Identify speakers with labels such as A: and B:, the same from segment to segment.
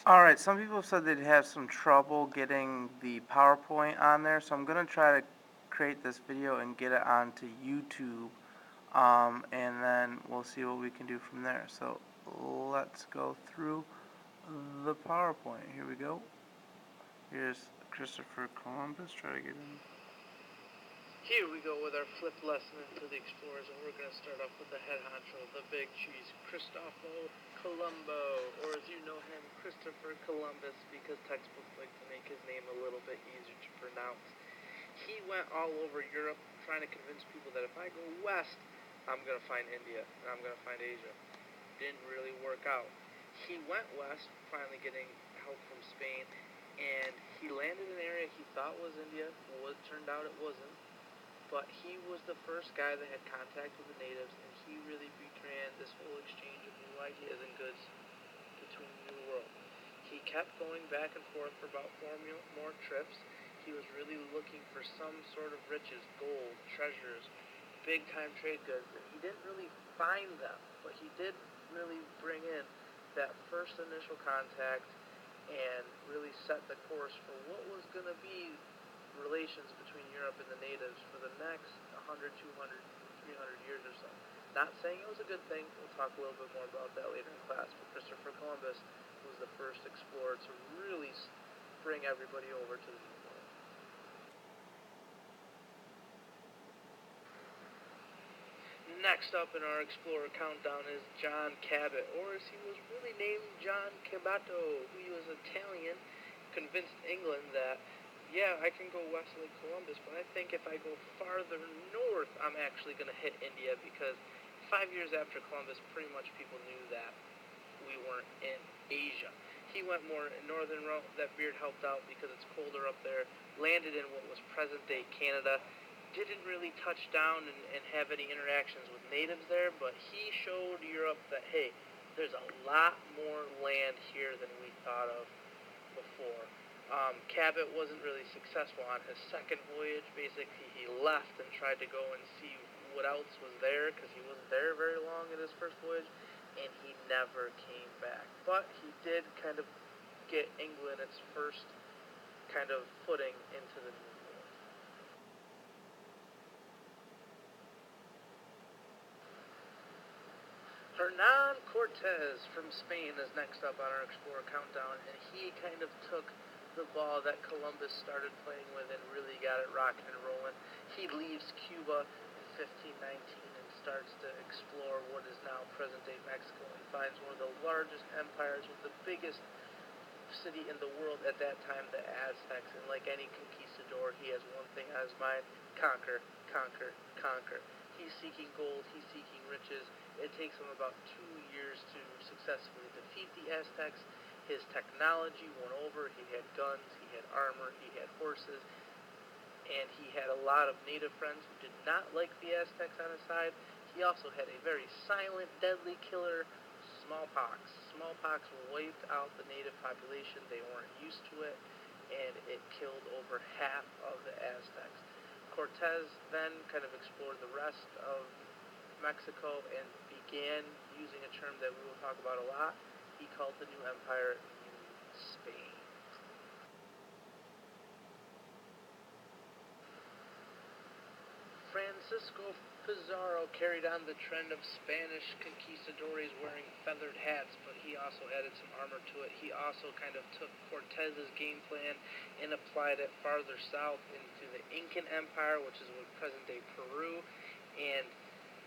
A: Alright, some people said they'd have some trouble getting the PowerPoint on there, so I'm going to try to create this video and get it onto YouTube, and then we'll see what we can do from there. So let's go through the PowerPoint. Here we go. Here's Christopher Columbus. Try to get in.
B: Here we go with our flip lesson into the explorers, and we're going to start off with the head honcho, the big cheese, Cristoforo Colombo, or as you know him, Christopher Columbus, because textbooks like to make his name a little bit easier to pronounce. He went all over Europe trying to convince people that if I go west, I'm going to find India, and I'm going to find Asia. Didn't really work out. He went west, finally getting help from Spain, and he landed in an area he thought was India. Well, it turned out it wasn't. But he was the first guy that had contact with the natives, and he really began this whole exchange of new ideas and goods between the New World. He kept going back and forth for about 4 more trips. He was really looking for some sort of riches, gold, treasures, big-time trade goods, and he didn't really find them, but he did really bring in that first initial contact and really set the course for what was going to be relations between Europe and the natives for the next 100, 200, 300 years or so. Not saying it was a good thing. We'll talk a little bit more about that later in class. But Christopher Columbus was the first explorer to really bring everybody over to the New World. Next up in our explorer countdown is John Cabot, or as he was really named, John Cabato. He was Italian, convinced England that yeah, I can go west like Columbus, but I think if I go farther north, I'm actually going to hit India, because 5 years after Columbus, pretty much people knew that we weren't in Asia. He went more in northern route. That beard helped out because it's colder up there. Landed in what was present-day Canada. Didn't really touch down and have any interactions with natives there, but he showed Europe that, hey, there's a lot more land here than we thought of before. Cabot wasn't really successful on his second voyage. Basically, he left and tried to go and see what else was there, because he wasn't there very long in his first voyage, and he never came back. But he did kind of get England its first kind of footing into the New World. Hernan Cortez from Spain is next up on our Explorer Countdown, and he kind of took the ball that Columbus started playing with and really got it rocking and rolling. He leaves Cuba in 1519 and starts to explore what is now present-day Mexico, and finds one of the largest empires with the biggest city in the world at that time, the Aztecs. And like any conquistador, he has one thing on his mind: conquer, conquer, conquer. He's seeking gold, he's seeking riches. It takes him about 2 years to successfully defeat the Aztecs. His technology won over. He had guns, he had armor, he had horses, and he had a lot of native friends who did not like the Aztecs on his side. He also had a very silent, deadly killer, smallpox. Smallpox wiped out the native population. They weren't used to it, and it killed over half of the Aztecs. Cortez then kind of explored the rest of Mexico and began using a term that we will talk about a lot. He called the new empire New Spain. Francisco Pizarro carried on the trend of Spanish conquistadores wearing feathered hats, but he also added some armor to it. He also kind of took Cortez's game plan and applied it farther south into the Incan Empire, which is what present-day Peru, and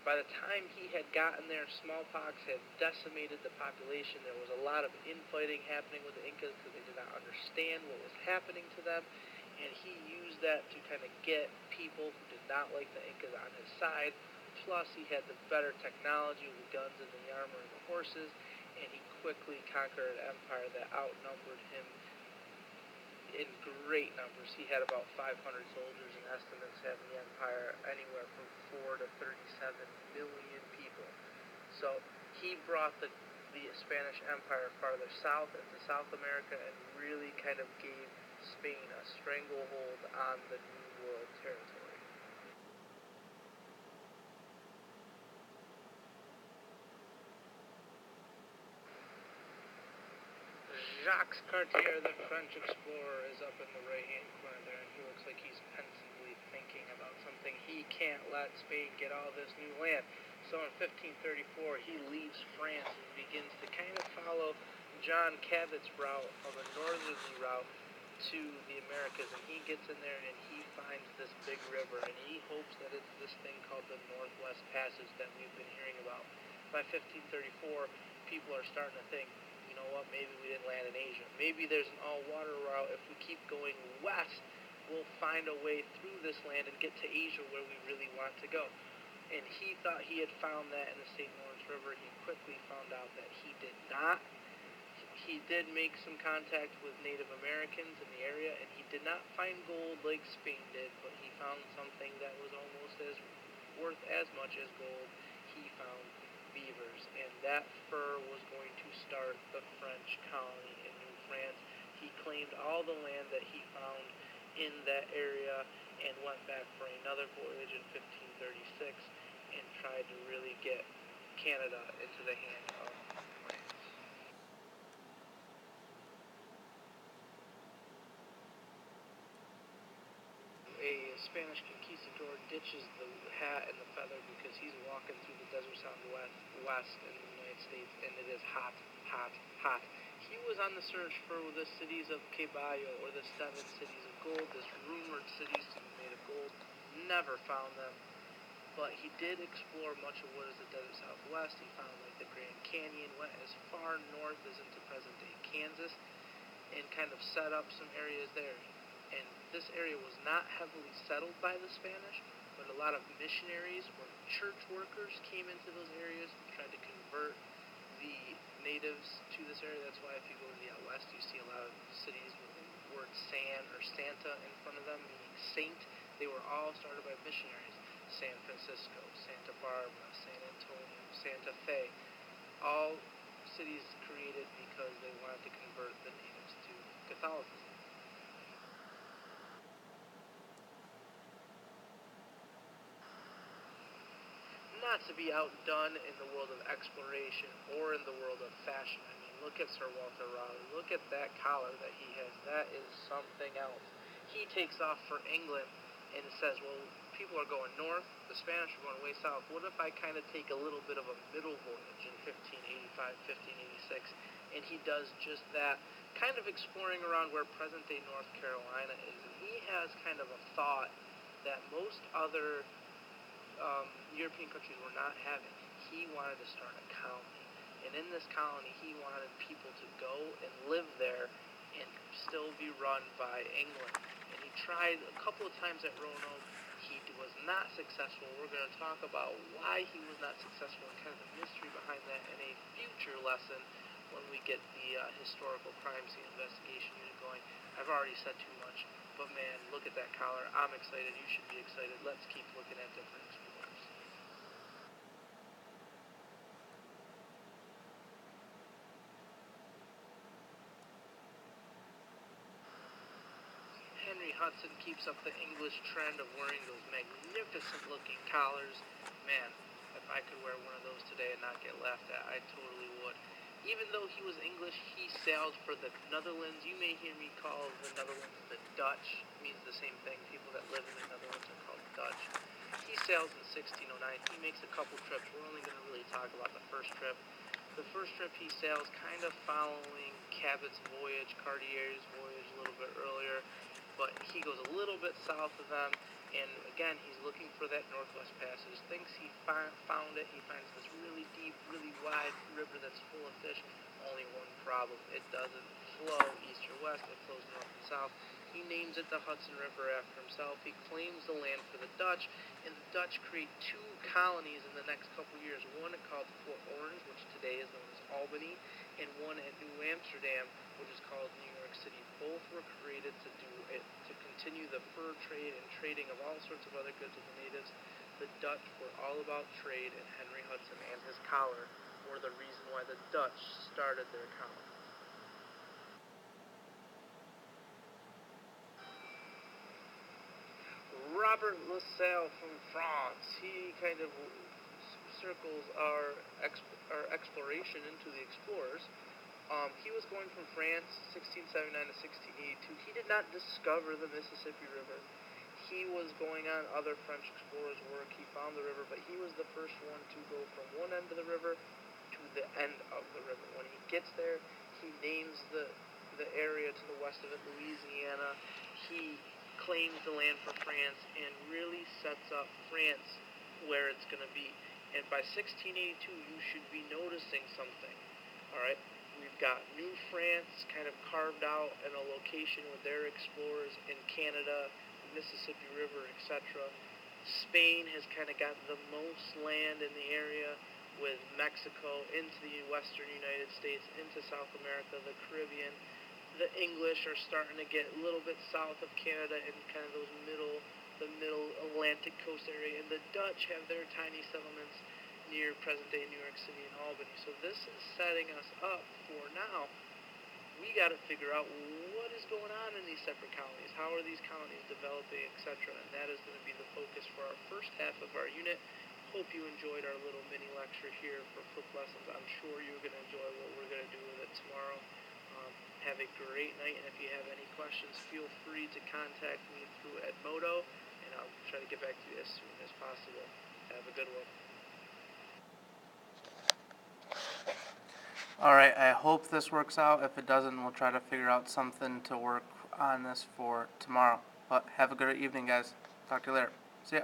B: by the time he had gotten there, smallpox had decimated the population. There was a lot of infighting happening with the Incas because they did not understand what was happening to them, and he used that to kind of get people who did not like the Incas on his side. Plus, he had the better technology with the guns and the armor and the horses, and he quickly conquered an empire that outnumbered him in great numbers. He had about 500 soldiers, and estimates have the empire anywhere from 4 to 37 million people. So he brought the Spanish Empire farther south into South America and really kind of gave Spain a stranglehold on the New World territory. Jacques Cartier, the French explorer, is up in the right-hand corner there, and he looks like he's pensively thinking about something. He can't let Spain get all this new land. So in 1534, he leaves France and begins to kind of follow John Cabot's route, of a northerly route, to the Americas, and he gets in there and he finds this big river, and he hopes that it's this thing called the Northwest Passage that we've been hearing about. By 1534, people are starting to think, you know what, maybe we didn't land in Asia. Maybe there's an all-water route. If we keep going west, we'll find a way through this land and get to Asia where we really want to go. And he thought he had found that in the St. Lawrence River. He quickly found out that he did not. He did make some contact with Native Americans in the area, and he did not find gold like Spain did, but he found something that was almost as worth as much as gold. He found beavers, and that fur was going to start the French colony in New France. He claimed all the land that he found in that area and went back for another voyage in 1536 and tried to really get Canada into the hand of France. A Spanish conquistador ditches the hat and the feather because he's walking through the desert southwest in the United States, and it is hot, hot, hot. He was on the search for the cities of Caballo, or the 7 cities of gold, this rumored cities to be made of gold. Never found them, but he did explore much of what is the desert southwest. He found like the Grand Canyon, went as far north as into present-day Kansas, and kind of set up some areas there. And this area was not heavily settled by the Spanish, but a lot of missionaries or church workers came into those areas and tried to convert the natives to this area. That's why if you go to the out west, you see a lot of cities with the word San or Santa in front of them, meaning saint. They were all started by missionaries. San Francisco, Santa Barbara, San Antonio, Santa Fe, all cities created because they wanted to convert the natives to Catholicism. Not to be outdone in the world of exploration or in the world of fashion. I mean, look at Sir Walter Raleigh. Look at that collar that he has. That is something else. He takes off for England and says, well, people are going north, the Spanish are going way south. What if I kind of take a little bit of a middle voyage in 1585, 1586? And he does just that, kind of exploring around where present-day North Carolina is. And he has kind of a thought that most other European countries were not having. He wanted to start a colony, and in this colony he wanted people to go and live there and still be run by England. And he tried a couple of times at Roanoke. He was not successful. We're going to talk about why he was not successful and kind of the mystery behind that in a future lesson when we get the historical crime scene investigation unit going. I've already said too much, but man, look at that collar. I'm excited. You should be excited. Let's keep looking at different explorers. Henry Hudson keeps up the English trend of wearing those magnificent looking collars. Man, if I could wear one of those today and not get laughed at, I totally would. Even though he was English, he sailed for the Netherlands. You may hear me call the Netherlands the Dutch. It means the same thing. People that live in the Netherlands are called Dutch. He sails in 1609. He makes a couple trips. We're only going to really talk about the first trip. The first trip he sails kind of following Cabot's voyage, Cartier's voyage a little bit earlier, but he goes a little bit south of them, and again, he's looking for that Northwest Passage. Thinks he found it. He finds this really deep, really wide river that's full of fish. Only one problem: it doesn't flow east or west. It flows north and south. He names it the Hudson River after himself. He claims the land for the Dutch, and the Dutch create 2 colonies in the next couple years. One called Fort Orange, which today is known as Albany, and one at New Amsterdam, which is called New York City. Both were created to do it, to continue the fur trade and trading of all sorts of other goods with the natives. The Dutch were all about trade, and Henry Hudson and his collar were the reason why the Dutch started their colony. Robert La Salle from France. He kind of circles our exploration into the explorers. He was going from France, 1679 to 1682. He did not discover the Mississippi River. He was going on other French explorers' work. He found the river, but he was the first one to go from one end of the river to the end of the river. When he gets there, he names the area to the west of it Louisiana. He claims the land for France and really sets up France where it's going to be. And by 1682, you should be noticing something. All right, we've got New France kind of carved out in a location with their explorers in Canada, Mississippi River, etc. Spain has kind of got the most land in the area with Mexico into the western United States, into South America, the Caribbean. The English are starting to get a little bit south of Canada and kind of the middle Atlantic coast area, and the Dutch have their tiny settlements near present-day New York City and Albany. So this is setting us up for now. We got to figure out what is going on in these separate colonies. How are these colonies developing, etc. And that is going to be the focus for our first half of our unit. Hope you enjoyed our little mini lecture here for flip lessons. I'm sure you're going to enjoy what we're going to do with it tomorrow. Have a great night, and if you have any questions, feel free to contact me through Edmodo, and I'll try to get back to you as soon as possible. Have a good one.
A: Alright, I hope this works out. If it doesn't, we'll try to figure out something to work on this for tomorrow. But have a good evening, guys. Talk to you later. See ya.